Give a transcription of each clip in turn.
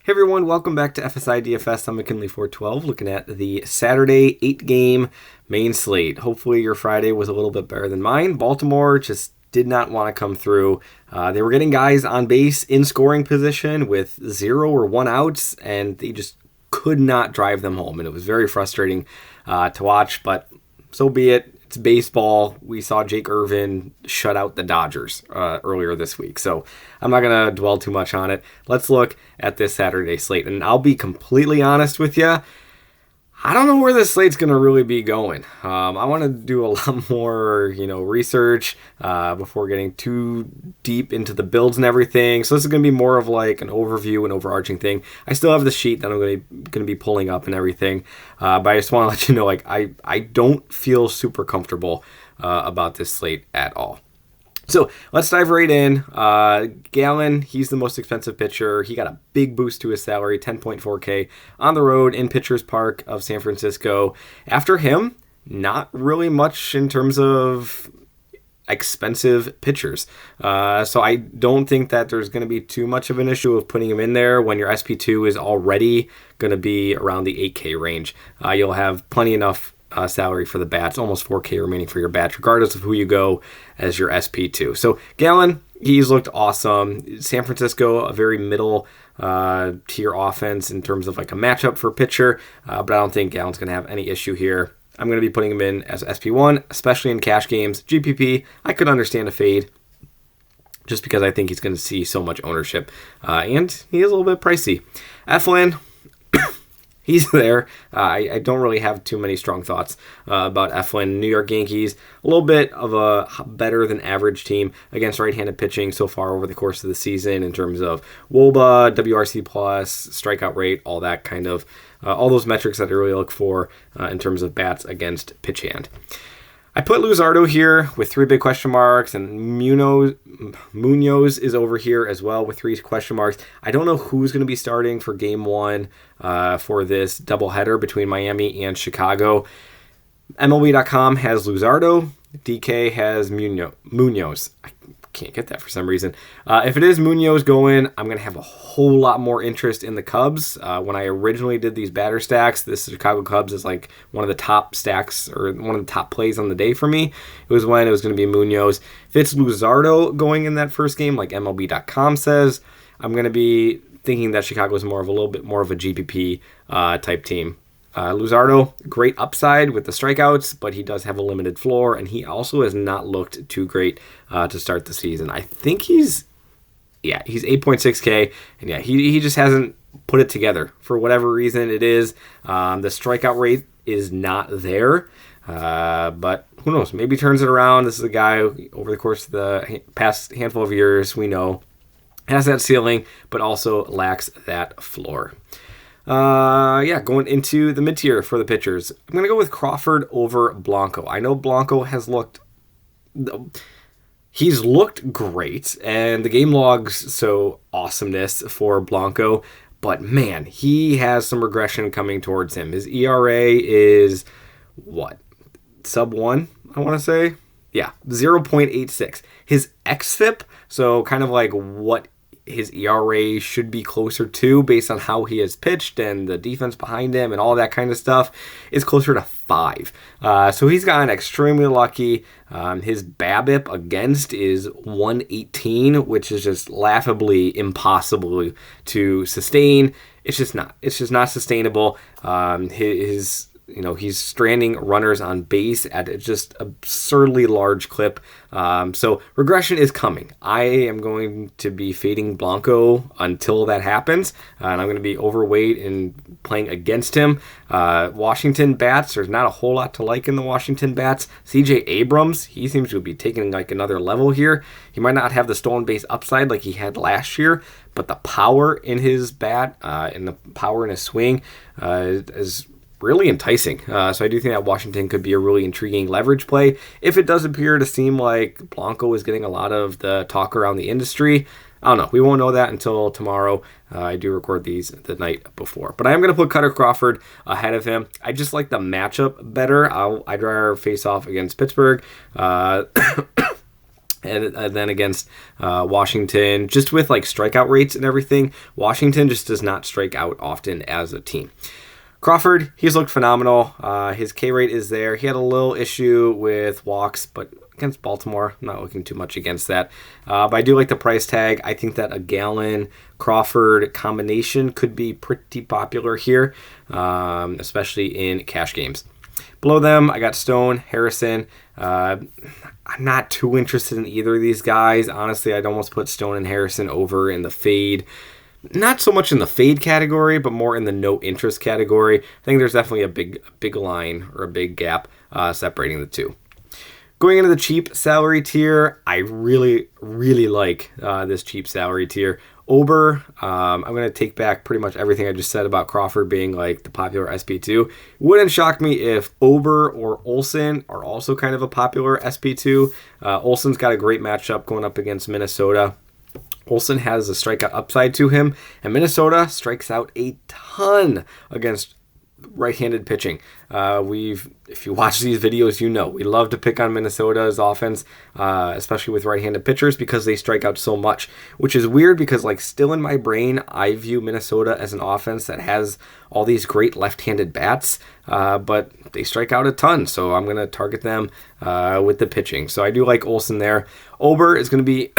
Hey everyone, welcome back to FSi DFS. I'm McKinley412, looking at the Saturday 8-game main slate. Hopefully your Friday was a little bit better than mine. Baltimore just did not want to come through. They were getting guys on base in scoring position with 0 or 1 outs, and they just could not drive them home. And it was very frustrating to watch, but so be it. It's baseball. We saw Jake Irvin shut out the Dodgers earlier this week, so I'm not going to dwell too much on it. Let's look at this Saturday slate, and I'll be completely honest with you. I don't know where this slate's going to really be going. I want to do a lot more, research before getting too deep into the builds and everything. So this is going to be more of like an overview and overarching thing. I still have the sheet that I'm going to be pulling up and everything, but I just want to let you know, I don't feel super comfortable about this slate at all. So let's dive right in. Gallen, he's the most expensive pitcher. He got a big boost to his salary, $10.4K on the road in Pitchers Park of San Francisco. After him, not really much in terms of expensive pitchers. So I don't think that there's going to be too much of an issue of putting him in there when your SP2 is already going to be around the 8K range. You'll have plenty enough salary for the bats, almost 4K remaining for your bats, regardless of who you go as your SP2. So Gallen, he's looked awesome. San Francisco, a very middle tier offense in terms of like a matchup for pitcher, but I don't think Gallen's going to have any issue here. I'm going to be putting him in as SP1, especially in cash games. GPP, I could understand a fade just because I think he's going to see so much ownership, and he is a little bit pricey. Eflin, he's there. I don't really have too many strong thoughts about Eflin. New York Yankees, a little bit of a better than average team against right-handed pitching so far over the course of the season in terms of WOBA, WRC+, strikeout rate, all that kind of, all those metrics that I really look for in terms of bats against pitch hand. I put Luzardo here with 3 big question marks, and Munoz is over here as well with 3 question marks. I don't know who's going to be starting for game 1 for this doubleheader between Miami and Chicago. MLB.com has Luzardo. DK has Munoz. I can't get that for some reason. If it is Munoz going, I'm going to have a whole lot more interest in the Cubs. When I originally did these batter stacks, this Chicago Cubs is like one of the top stacks or one of the top plays on the day for me. It was when it was going to be Munoz. If it's Luzardo going in that first game, like MLB.com says, I'm going to be thinking that Chicago is a little bit more of a GPP type team. Luzardo, great upside with the strikeouts, but he does have a limited floor, and he also has not looked too great to start the season. I think he's 8.6K, and he just hasn't put it together for whatever reason it is. The strikeout rate is not there, but who knows? Maybe he turns it around. This is a guy who, over the course of the past handful of years, we know has that ceiling, but also lacks that floor. Going into the mid-tier for the pitchers. I'm going to go with Crawford over Blanco. I know Blanco has looked great, and the game logs so awesomeness for Blanco, but man, he has some regression coming towards him. His ERA is, sub 1, I want to say? Yeah, 0.86. His xFIP, so kind of like what his ERA should be closer to based on how he has pitched and the defense behind him and all that kind of stuff, is closer to 5. So he's gotten extremely lucky. His BABIP against is 118, which is just laughably impossible to sustain. It's just not sustainable. He's stranding runners on base at just absurdly large clip. So regression is coming. I am going to be fading Blanco until that happens, and I'm going to be overweight and playing against him. Washington bats, there's not a whole lot to like in the Washington bats. CJ Abrams, he seems to be taking like another level here. He might not have the stolen base upside like he had last year, but the power in his bat and the power in his swing is really enticing. So I do think that Washington could be a really intriguing leverage play. If it does appear to seem like Blanco is getting a lot of the talk around the industry, I don't know. We won't know that until tomorrow. I do record these the night before. But I am going to put Cutter Crawford ahead of him. I just like the matchup better. I'd rather face off against Pittsburgh. And then against Washington, just with like strikeout rates and everything, Washington just does not strike out often as a team. Crawford, he's looked phenomenal. His K rate is there. He had a little issue with walks, but against Baltimore, I'm not looking too much against that. But I do like the price tag. I think that a Gallen Crawford combination could be pretty popular here, especially in cash games. Below them, I got Stone, Harrison. I'm not too interested in either of these guys. Honestly, I'd almost put Stone and Harrison over in the fade. Not so much in the fade category, but more in the no interest category. I think there's definitely a big line or a big gap separating the two. Going into the cheap salary tier, I really like this cheap salary tier. Ober, I'm going to take back pretty much everything I just said about Crawford being like the popular SP2. Wouldn't shock me if Ober or Olsen are also kind of a popular SP2. Olsen's got a great matchup going up against Minnesota. Olsen has a strikeout upside to him, and Minnesota strikes out a ton against right-handed pitching. If you watch these videos, you know we love to pick on Minnesota's offense, especially with right-handed pitchers, because they strike out so much, which is weird because like still in my brain, I view Minnesota as an offense that has all these great left-handed bats, but they strike out a ton, so I'm going to target them with the pitching. So I do like Olsen there. Ober is going to be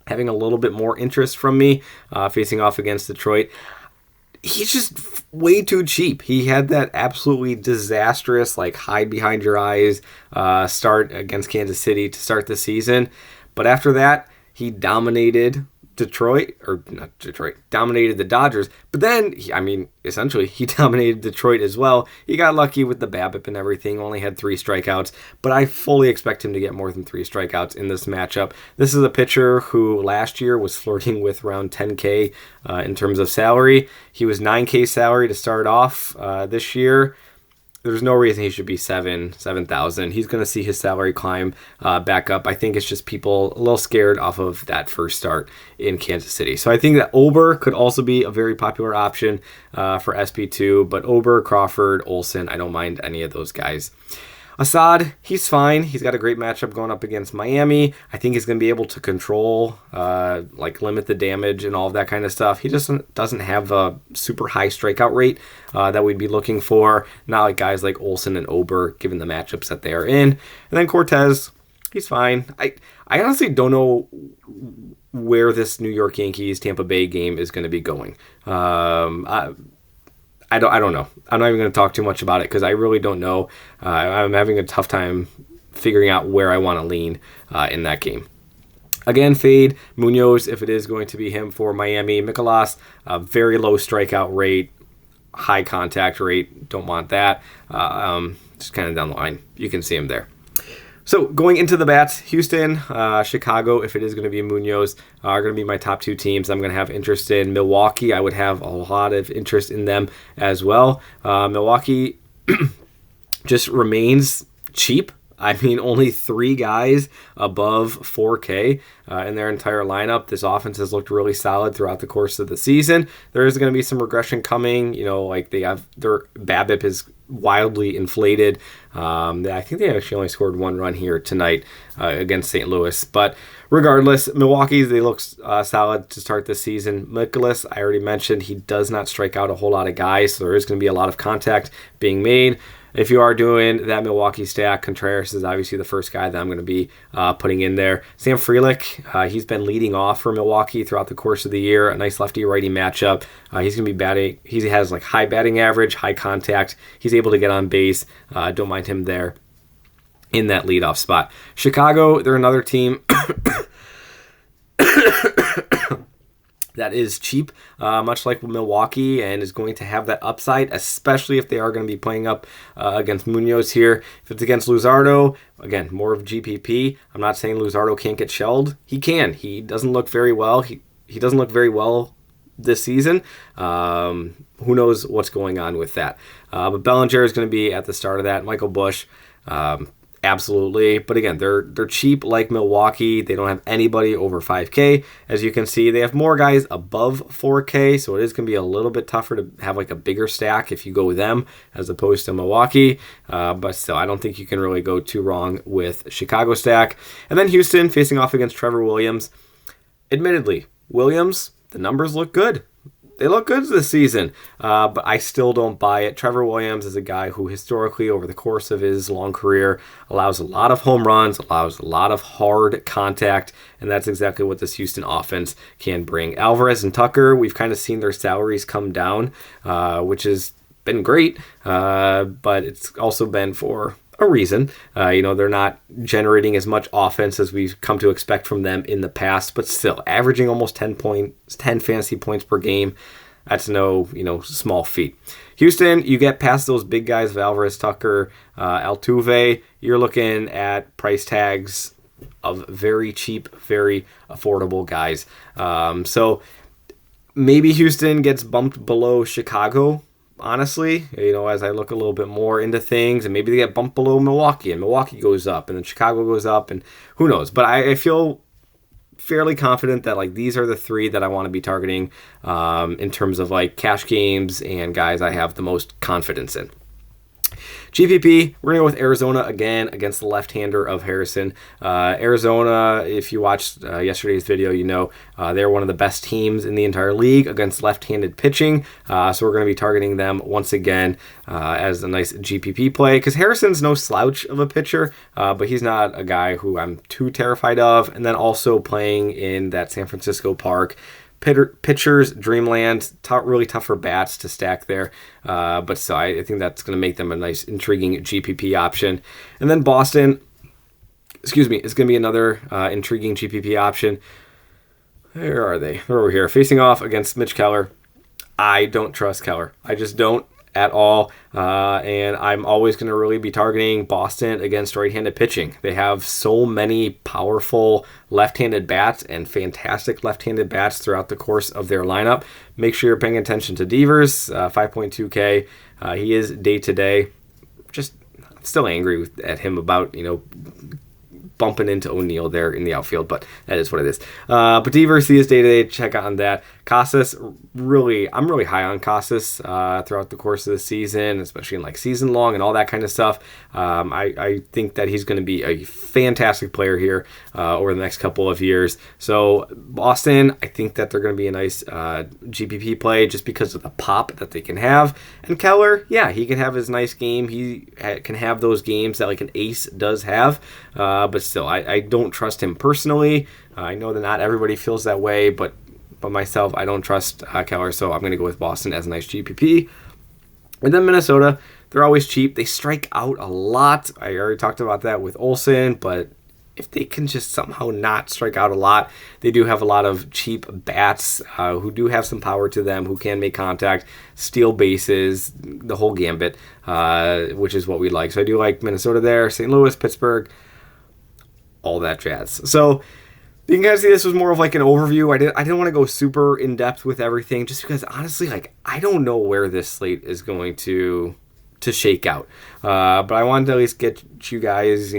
having a little bit more interest from me facing off against Detroit. He's just way too cheap. He had that absolutely disastrous, like hide behind your eyes start against Kansas City to start the season. But after that, he dominated dominated the Dodgers. But then, essentially, he dominated Detroit as well. He got lucky with the BABIP and everything, only had 3 strikeouts. But I fully expect him to get more than 3 strikeouts in this matchup. This is a pitcher who last year was flirting with around 10K in terms of salary. He was 9K salary to start off this year. There's no reason he should be 7,000. He's going to see his salary climb back up. I think it's just people a little scared off of that first start in Kansas City. So I think that Ober could also be a very popular option for SP2. But Ober, Crawford, Olsen, I don't mind any of those guys. Assad, he's fine. He's got a great matchup going up against Miami. I think he's going to be able to control, limit the damage and all of that kind of stuff. He just doesn't have a super high strikeout rate that we'd be looking for. Not like guys like Olsen and Ober, given the matchups that they are in. And then Cortez, he's fine. I honestly don't know where this New York Yankees Tampa Bay game is going to be going. I don't know. I'm not even going to talk too much about it because I really don't know. I'm having a tough time figuring out where I want to lean in that game. Again, fade Munoz if it is going to be him for Miami. Mikolas, very low strikeout rate, high contact rate. Don't want that. Just kind of down the line. You can see him there. So going into the bats, Houston, Chicago, if it is going to be Munoz, are going to be my top 2 teams. I'm going to have interest in Milwaukee. I would have a lot of interest in them as well. Milwaukee just remains cheap. Only 3 guys above 4K in their entire lineup. This offense has looked really solid throughout the course of the season. There is going to be some regression coming. They have their BABIP is wildly inflated. I think they actually only scored 1 run here tonight against St. Louis. But regardless, Milwaukee, they look solid to start this season. Mikolas, I already mentioned, he does not strike out a whole lot of guys, so there is going to be a lot of contact being made. If you are doing that Milwaukee stack, Contreras is obviously the first guy that I'm going to be putting in there. Sam Frelick, he's been leading off for Milwaukee throughout the course of the year. A nice lefty-righty matchup. He's going to be batting. He has high batting average, high contact. He's able to get on base. Don't mind him there in that leadoff spot. Chicago, they're another team that is cheap, much like Milwaukee, and is going to have that upside, especially if they are going to be playing up against Munoz here. If it's against Luzardo, again, more of GPP. I'm not saying Luzardo can't get shelled. He can. He doesn't look very well. He doesn't look very well this season. Who knows what's going on with that. But Bellinger is going to be at the start of that. Michael Busch, Absolutely. But again, they're cheap like Milwaukee. They don't have anybody over 5K. As you can see, they have more guys above 4K, so it is going to be a little bit tougher to have like a bigger stack if you go with them as opposed to Milwaukee. But still, I don't think you can really go too wrong with Chicago stack. And then Houston facing off against Trevor Williams. Admittedly, Williams, the numbers look good. They look good this season, but I still don't buy it. Trevor Williams is a guy who historically, over the course of his long career, allows a lot of home runs, allows a lot of hard contact, and that's exactly what this Houston offense can bring. Alvarez and Tucker, we've kind of seen their salaries come down, which has been great, but it's also been for a reason. They're not generating as much offense as we've come to expect from them in the past, but still averaging almost 10 fantasy points per game. That's no, small feat. Houston, you get past those big guys of Alvarez, Tucker, Altuve, you're looking at price tags of very cheap, very affordable guys. So maybe Houston gets bumped below Chicago, honestly, as I look a little bit more into things, and maybe they get bumped below Milwaukee, and Milwaukee goes up, and then Chicago goes up, and who knows. But I feel fairly confident that like these are the three that I want to be targeting in terms of like cash games and guys I have the most confidence in. GPP, we're going to go with Arizona again against the left-hander of Harrison. Arizona, if you watched yesterday's video, they're one of the best teams in the entire league against left-handed pitching. So we're going to be targeting them once again as a nice GPP play, because Harrison's no slouch of a pitcher, but he's not a guy who I'm too terrified of. And then also playing in that San Francisco park. Pitchers, Dreamland, really tough for bats to stack there. But still, I think that's going to make them a nice, intriguing GPP option. And then Boston, is going to be another intriguing GPP option. Where are they? They're over here, facing off against Mitch Keller. I don't trust Keller. I just don't at all. And I'm always going to really be targeting Boston against right-handed pitching. They have so many powerful left-handed bats and fantastic left-handed bats throughout the course of their lineup. Make sure you're paying attention to Devers, 5.2K. He is day-to-day. Just still angry at him about, bumping into O'Neill there in the outfield, but that is what it is. But Devers, he is day-to-day. Check out on that. Casas, I'm really high on Casas throughout the course of the season, especially in like season long and all that kind of stuff. I think that he's going to be a fantastic player here over the next couple of years. So Boston, I think that they're going to be a nice GPP play just because of the pop that they can have. And Keller, yeah, he can have his nice game. He can have those games that like an ace does have, but still, I don't trust him personally. I know that not everybody feels that way, but myself, I don't trust Keller, so I'm going to go with Boston as a nice GPP. And then Minnesota, they're always cheap. They strike out a lot. I already talked about that with Olsen, but if they can just somehow not strike out a lot, they do have a lot of cheap bats who do have some power to them, who can make contact, steal bases, the whole gambit, which is what we like. So I do like Minnesota there, St. Louis, Pittsburgh, all that jazz. So you can kind of see this was more of like an overview. I didn't want to go super in depth with everything, just because honestly, like I don't know where this slate is going to shake out. But I wanted to at least get you guys,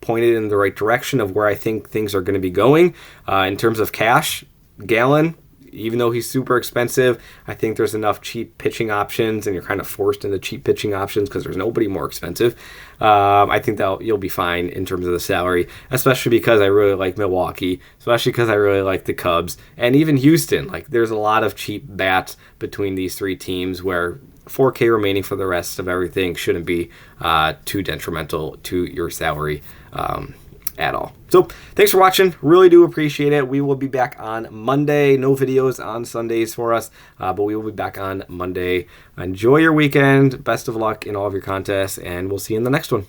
pointed in the right direction of where I think things are going to be going in terms of cash. Gallen, even though he's super expensive, I think there's enough cheap pitching options, and you're kind of forced into cheap pitching options because there's nobody more expensive. I think that you'll be fine in terms of the salary, especially because I really like Milwaukee, especially because I really like the Cubs, and even Houston. Like, there's a lot of cheap bats between these three teams where 4K remaining for the rest of everything shouldn't be too detrimental to your salary at all. So thanks for watching. Really do appreciate it. We will be back on Monday. No videos on Sundays for us, but we will be back on Monday. Enjoy your weekend. Best of luck in all of your contests, and we'll see you in the next one.